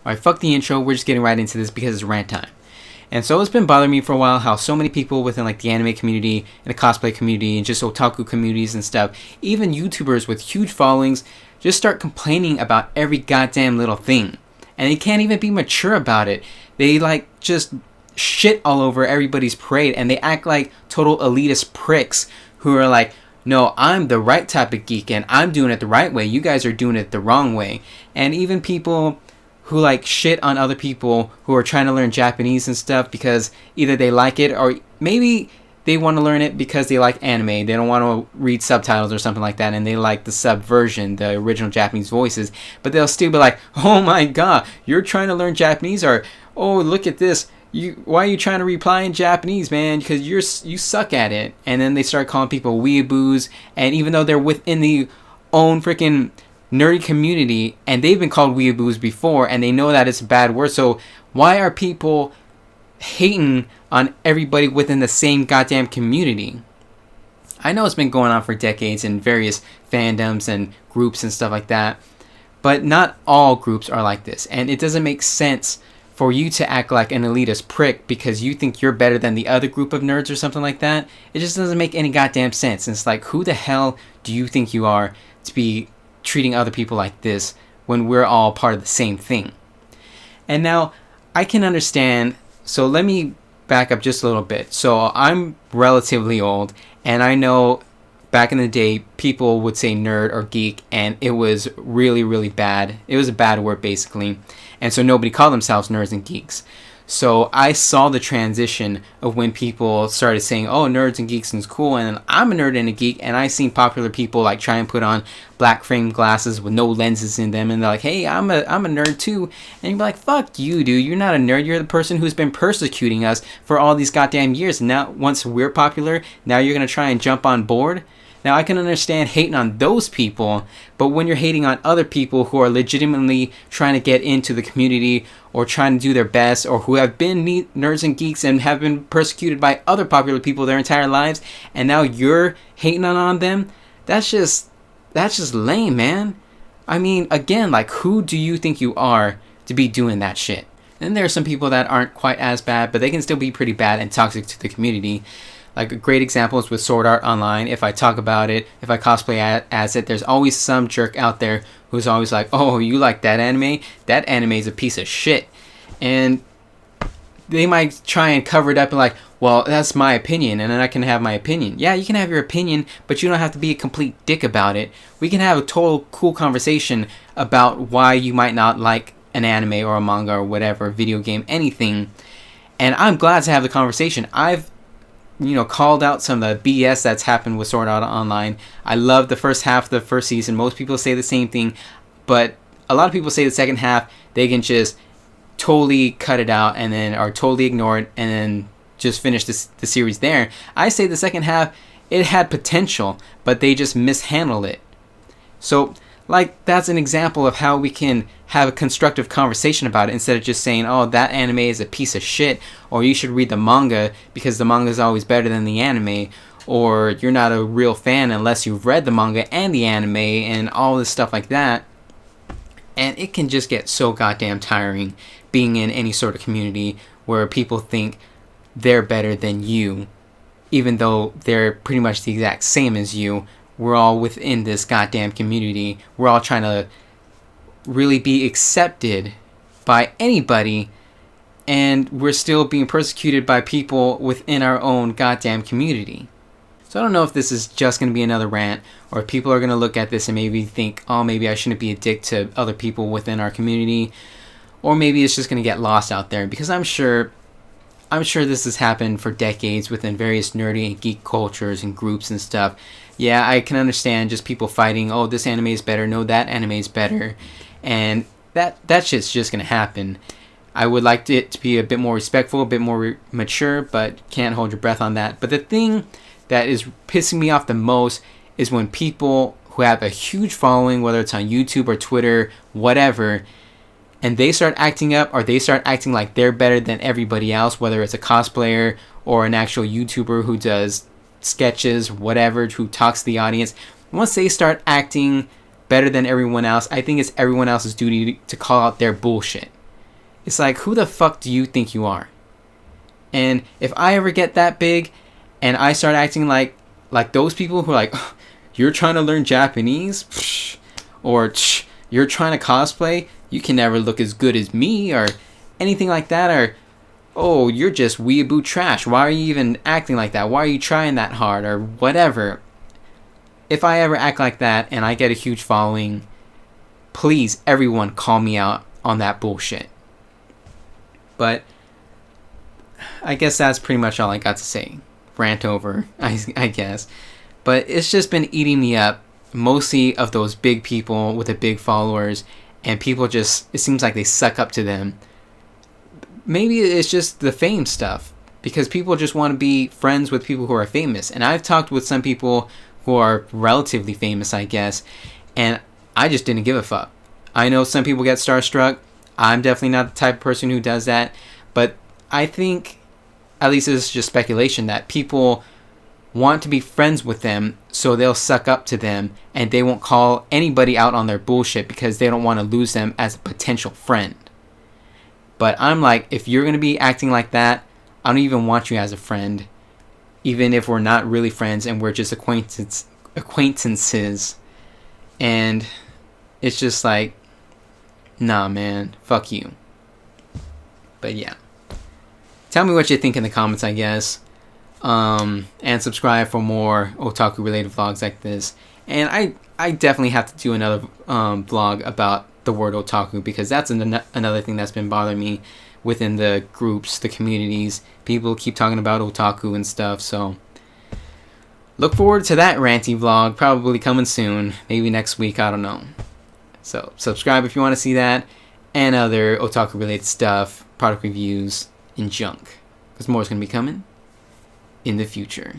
Alright, fuck the intro, we're just getting right into this because it's rant time. And so it's been bothering me for a while how so many people within like the anime community and the cosplay community and just otaku communities and stuff, even YouTubers with huge followings, just start complaining about every goddamn little thing. And they can't even be mature about it. They like just shit all over everybody's parade and they act like total elitist pricks who are like, no, I'm the right type of geek and I'm doing it the right way. You guys are doing it the wrong way. And even people who like shit on other people who are trying to learn Japanese and stuff because either they like it or maybe they want to learn it because they like anime. They don't want to read subtitles or something like that and they like the sub version, the original Japanese voices. But they'll still be like, oh my god, you're trying to learn Japanese? Or, oh, look at this. Why are you trying to reply in Japanese, man? Because you suck at it. And then they start calling people weeaboos. And even though they're within the own freaking nerdy community and they've been called weeaboos before and they know that it's a bad word, so why are people hating on everybody within the same goddamn community? I know it's been going on for decades in various fandoms and groups and stuff like that, but not all groups are like this, and it doesn't make sense for you to act like an elitist prick because you think you're better than the other group of nerds or something like that. It just doesn't make any goddamn sense. And it's like, who the hell do you think you are to be treating other people like this when we're all part of the same thing? And now I can understand, so let me back up just a little bit. So I'm relatively old and I know back in the day people would say nerd or geek and it was really, really bad. It was a bad word basically, and so nobody called themselves nerds and geeks. So I saw the transition of when people started saying, oh, nerds and geeks is cool, and I'm a nerd and a geek, and I seen popular people like try and put on black frame glasses with no lenses in them, and they're like, hey, I'm a nerd too, and you're like, fuck you, dude, you're not a nerd, you're the person who's been persecuting us for all these goddamn years, and now once we're popular, now you're gonna try and jump on board? Now, I can understand hating on those people, but when you're hating on other people who are legitimately trying to get into the community or trying to do their best or who have been nerds and geeks and have been persecuted by other popular people their entire lives, and now you're hating on them, that's just lame, man. I mean, again, like, who do you think you are to be doing that shit? And there are some people that aren't quite as bad, but they can still be pretty bad and toxic to the community. Like a great example is with Sword Art Online. If I talk about it, if I cosplay as it, there's always some jerk out there who's always like, oh, you like that anime? That anime is a piece of shit. And they might try and cover it up and like, well, that's my opinion and then I can have my opinion. Yeah, you can have your opinion, but you don't have to be a complete dick about it. We can have a total cool conversation about why you might not like an anime or a manga or whatever, video game, anything. And I'm glad to have the conversation. I've called out some of the BS that's happened with Sword Art Online. I love the first half of the first season. Most people say the same thing, but a lot of people say the second half, they can just totally cut it out and then, or totally ignore it and then just finish the series there. I say the second half, it had potential, but they just mishandled it. So, like, that's an example of how we can have a constructive conversation about it instead of just saying, oh, that anime is a piece of shit, or you should read the manga because the manga is always better than the anime, or you're not a real fan unless you've read the manga and the anime and all this stuff like that. And it can just get so goddamn tiring being in any sort of community where people think they're better than you, even though they're pretty much the exact same as you. We're all within this goddamn community. We're all trying to really be accepted by anybody, and we're still being persecuted by people within our own goddamn community. So I don't know if this is just going to be another rant, or if people are going to look at this and maybe think, oh, maybe I shouldn't be a dick to other people within our community, or maybe it's just going to get lost out there, because I'm sure this has happened for decades within various nerdy and geek cultures and groups and stuff. Yeah, I can understand just people fighting, oh, this anime is better, no, that anime is better. And that shit's just going to happen. I would like it to be a bit more respectful, a bit more mature, but can't hold your breath on that. But the thing that is pissing me off the most is when people who have a huge following, whether it's on YouTube or Twitter, whatever, and they start acting up or they start acting like they're better than everybody else, whether it's a cosplayer or an actual YouTuber who does sketches, whatever, who talks to the audience. Once they start acting better than everyone else, I think it's everyone else's duty to call out their bullshit. It's like, who the fuck do you think you are? And if I ever get that big and I start acting like those people who are like, you're trying to learn Japanese? Psh, or you're trying to cosplay? You can never look as good as me, or anything like that, or oh, you're just weeaboo trash. Why are you even acting like that? Why are you trying that hard, or whatever? If I ever act like that and I get a huge following, please, everyone, call me out on that bullshit. But I guess that's pretty much all I got to say. Rant over, I guess. But it's just been eating me up, mostly of those big people with the big followers, and people just, it seems like they suck up to them. Maybe it's just the fame stuff, because people just want to be friends with people who are famous. And I've talked with some people who are relatively famous, I guess, and I just didn't give a fuck. I know some people get starstruck. I'm definitely not the type of person who does that, but I think, at least this is just speculation, that people want to be friends with them, so they'll suck up to them, and they won't call anybody out on their bullshit because they don't want to lose them as a potential friend. But I'm like, if you're going to be acting like that, I don't even want you as a friend, even if we're not really friends and we're just acquaintances. And it's just like, nah, man, fuck you. But yeah, tell me what you think in the comments, I guess. And subscribe for more otaku related vlogs like this. And I definitely have to do another vlog about the word otaku, because that's another thing that's been bothering me within the groups, the communities. People keep talking about otaku and stuff, so look forward to that ranty vlog, probably coming soon, maybe next week, I don't know. So subscribe if you want to see that, and other otaku related stuff, product reviews, and junk, because more is going to be coming in the future.